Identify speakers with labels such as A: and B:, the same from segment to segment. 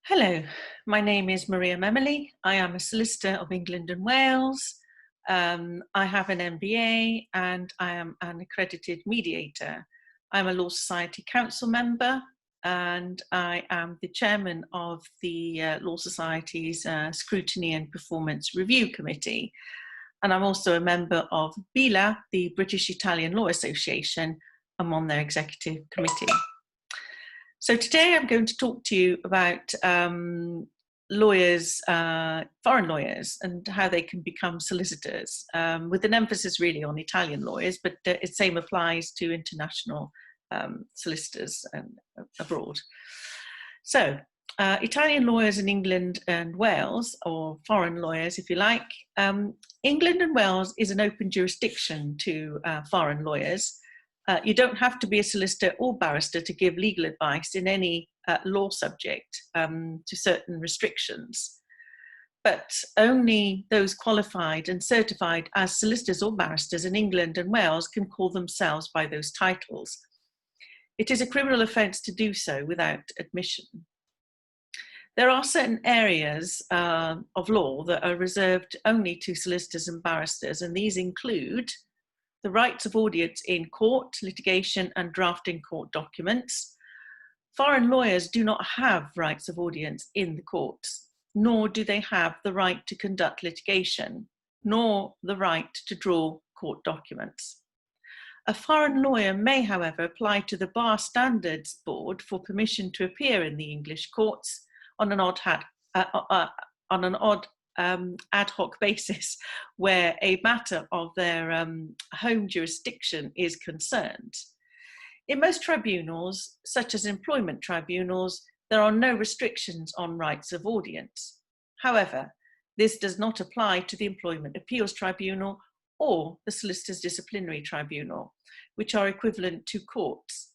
A: Hello, my name is Maria Memely. I am a solicitor of England and Wales. I have an MBA and I am an accredited mediator. I'm a Law Society Council member and I am the chairman of the Law Society's Scrutiny and Performance Review Committee. And I'm also a member of BILA, the British Italian Law Association. I'm on their executive committee. So today I'm going to talk to you about lawyers, foreign lawyers, and how they can become solicitors, with an emphasis really on Italian lawyers, but the same applies to international solicitors abroad. So Italian lawyers in England and Wales, or foreign lawyers if you like. England and Wales is an open jurisdiction to foreign lawyers. You don't have to be a solicitor or barrister to give legal advice in any law subject to certain restrictions. But only those qualified and certified as solicitors or barristers in England and Wales can call themselves by those titles. It is a criminal offence to do so without admission. There are certain areas of law that are reserved only to solicitors and barristers, and these include the rights of audience in court, litigation and drafting court documents. Foreign lawyers do not have rights of audience in the courts, nor do they have the right to conduct litigation, nor the right to draw court documents. A foreign lawyer may, however, apply to the Bar Standards Board for permission to appear in the English courts on an ad hoc basis where a matter of their home jurisdiction is concerned. In most tribunals, such as employment tribunals, there are no restrictions on rights of audience. However, this does not apply to the Employment Appeals Tribunal or the Solicitors Disciplinary Tribunal, which are equivalent to courts.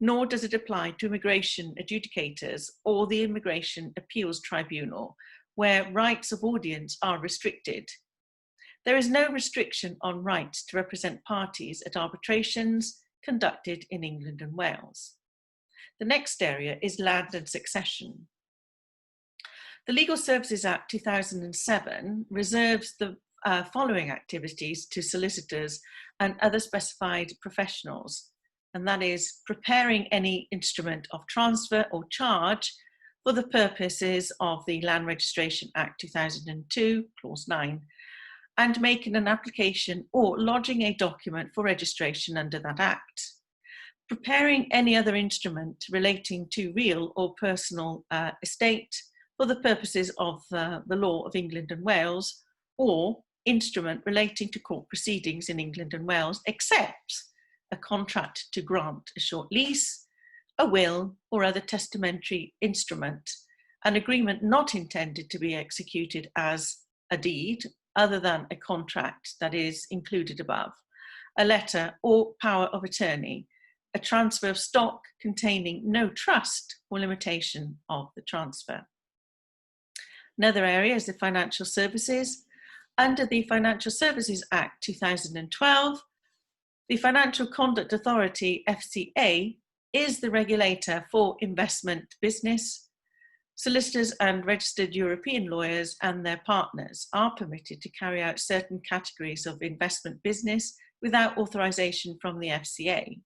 A: Nor does it apply to immigration adjudicators or the Immigration Appeals Tribunal, where rights of audience are restricted. There is no restriction on rights to represent parties at arbitrations conducted in England and Wales. The next area is land and succession. The Legal Services Act 2007 reserves the following activities to solicitors and other specified professionals, and that is preparing any instrument of transfer or charge for the purposes of the Land Registration Act 2002, Clause 9, and making an application or lodging a document for registration under that Act. Preparing any other instrument relating to real or personal estate for the purposes of the law of England and Wales, or instrument relating to court proceedings in England and Wales, except a contract to grant a short lease, a will or other testamentary instrument, an agreement not intended to be executed as a deed other than a contract that is included above, a letter or power of attorney, a transfer of stock containing no trust or limitation of the transfer. Another area is the financial services. Under the Financial Services Act 2012, the Financial Conduct Authority, FCA, is the regulator for investment business. Solicitors and registered European lawyers and their partners are permitted to carry out certain categories of investment business without authorization from the FCA.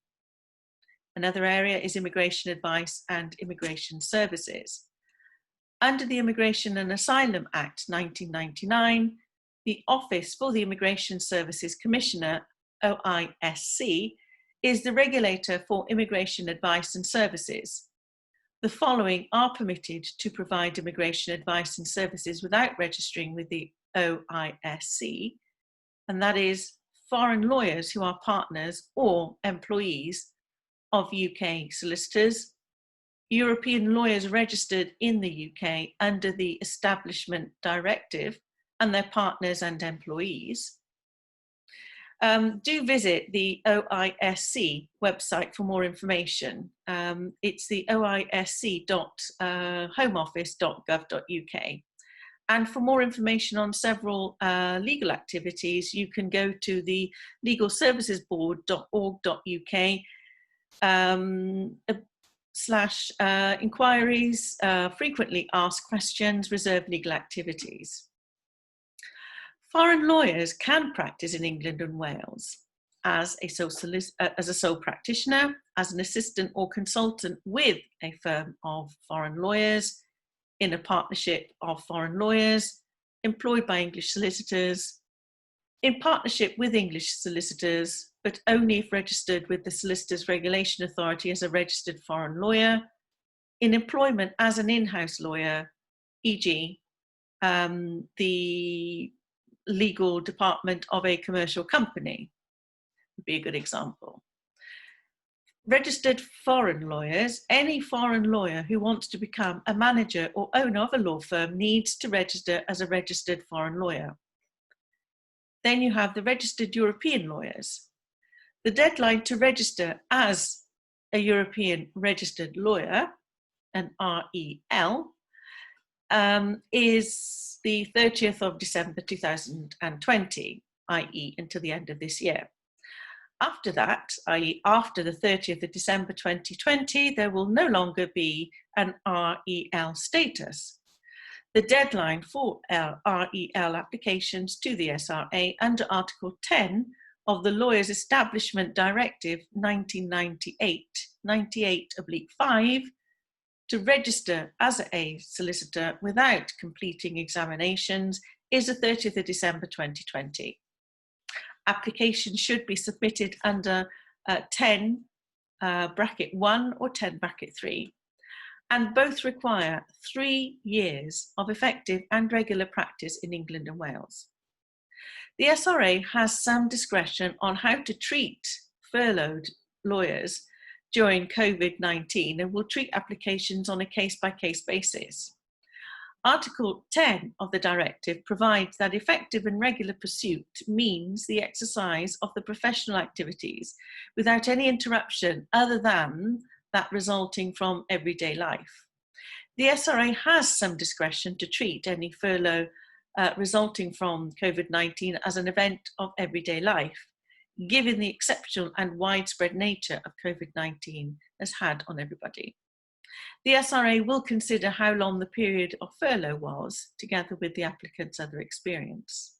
A: Another area is immigration advice and immigration services. Under the Immigration and Asylum Act 1999, the Office for the Immigration Services Commissioner, OISC, is the regulator for immigration advice and services. The following are permitted to provide immigration advice and services without registering with the OISC, and that is foreign lawyers who are partners or employees of UK solicitors, European lawyers registered in the UK under the Establishment Directive and their partners and employees. Do visit the OISC website for more information. It's the oisc.homeoffice.gov.uk. And for more information on several legal activities, you can go to the legalservicesboard.org.uk inquiries, frequently asked questions, reserved legal activities. Foreign lawyers can practice in England and Wales as a sole practitioner, as an assistant or consultant with a firm of foreign lawyers, in a partnership of foreign lawyers, employed by English solicitors, in partnership with English solicitors, but only if registered with the Solicitors Regulation Authority as a registered foreign lawyer, in employment as an in-house lawyer, e.g. The legal department of a commercial company would be a good example. Registered foreign lawyers, any foreign lawyer who wants to become a manager or owner of a law firm needs to register as a registered foreign lawyer. Then you have the registered European lawyers. The deadline to register as a European registered lawyer, an REL, is the 30th of December 2020, i.e. until the end of this year. After that, i.e. after the 30th of December 2020, there will no longer be an REL status. The deadline for REL applications to the SRA under Article 10 of the Lawyers Establishment Directive 1998/98/5 to register as a solicitor without completing examinations is the 30th of December 2020. Applications should be submitted under 10(1) or 10(3), and both require 3 years of effective and regular practice in England and Wales. The SRA has some discretion on how to treat furloughed lawyers during COVID-19 and will treat applications on a case-by-case basis. Article 10 of the directive provides that effective and regular pursuit means the exercise of the professional activities without any interruption other than that resulting from everyday life. The SRA has some discretion to treat any furlough resulting from COVID-19 as an event of everyday life, given the exceptional and widespread nature of COVID-19 has had on everybody. The SRA will consider how long the period of furlough was, together with the applicant's other experience.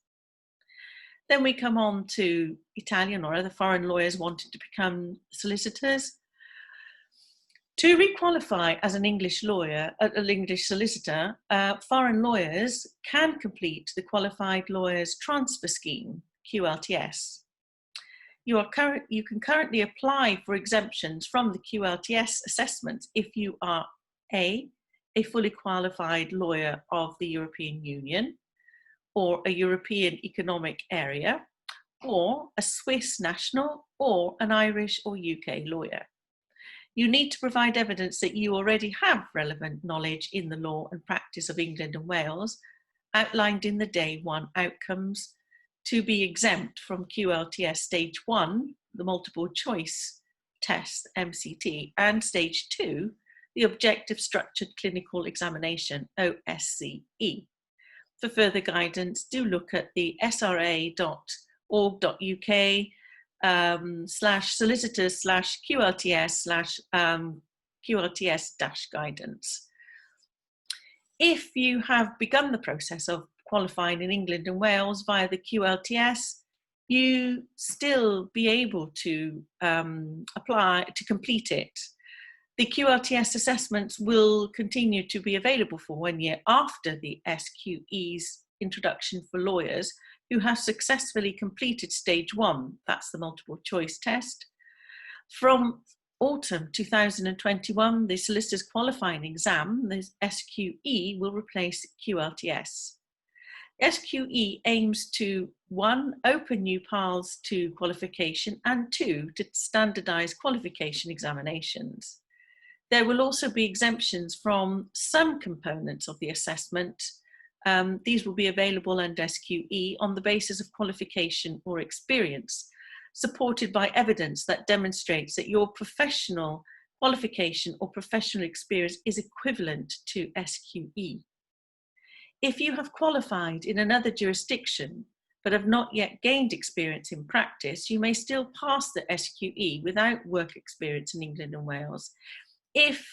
A: Then we come on to Italian or other foreign lawyers wanting to become solicitors. To requalify as an English lawyer, an English solicitor, foreign lawyers can complete the Qualified Lawyers Transfer Scheme, QLTS. You can currently apply for exemptions from the QLTS assessment if you are a fully qualified lawyer of the European Union or a European Economic Area, or a Swiss national or an Irish or UK lawyer. You need to provide evidence that you already have relevant knowledge in the law and practice of England and Wales, outlined in the Day 1 outcomes, to be exempt from QLTS Stage 1, the multiple choice test, MCT, and Stage 2, the Objective Structured Clinical Examination, OSCE. For further guidance, do look at the sra.org.uk /solicitors/QLTS/QLTS-guidance. If you have begun the process of qualifying in England and Wales via the QLTS, you still be able to apply to complete it. The QLTS assessments will continue to be available for 1 year after the SQE's introduction for lawyers who have successfully completed Stage 1, that's the multiple choice test. From autumn 2021, the Solicitors Qualifying Exam, the SQE, will replace QLTS. SQE aims to 1, open new paths to qualification, and 2, to standardise qualification examinations. There will also be exemptions from some components of the assessment. These will be available under SQE on the basis of qualification or experience, supported by evidence that demonstrates that your professional qualification or professional experience is equivalent to SQE. If you have qualified in another jurisdiction but have not yet gained experience in practice, you may still pass the SQE without work experience in England and Wales. if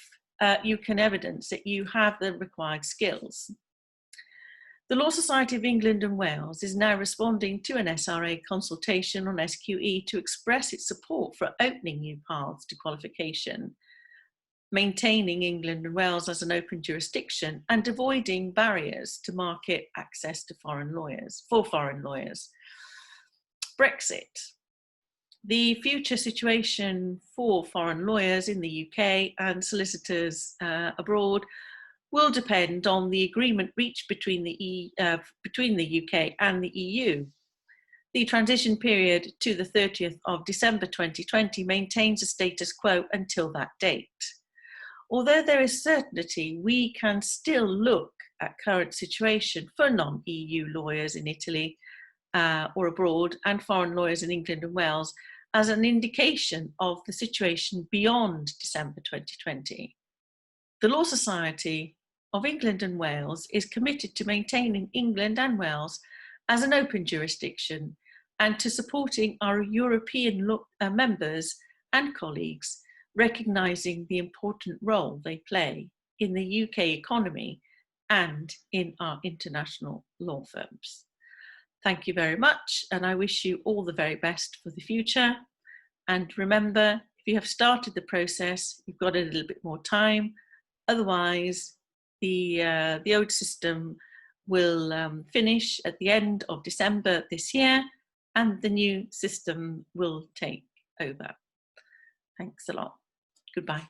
A: you can evidence that you have the required skills. The Law Society of England and Wales is now responding to an SRA consultation on SQE to express its support for opening new paths to qualification, maintaining England and Wales as an open jurisdiction, and avoiding barriers to market access to foreign lawyers. Brexit. The future situation for foreign lawyers in the UK and solicitors abroad will depend on the agreement reached between the UK and the EU. The transition period to the 30th of December 2020 maintains a status quo until that date. Although there is certainty, we can still look at current situation for non-EU lawyers in Italy or abroad and foreign lawyers in England and Wales as an indication of the situation beyond December 2020. The Law Society of England and Wales is committed to maintaining England and Wales as an open jurisdiction and to supporting our European members and colleagues, recognising the important role they play in the UK economy and in our international law firms. Thank you very much, and I wish you all the very best for the future. And remember, if you have started the process, you've got a little bit more time. Otherwise, the old system will finish at the end of December this year, and the new system will take over. Thanks a lot. Goodbye.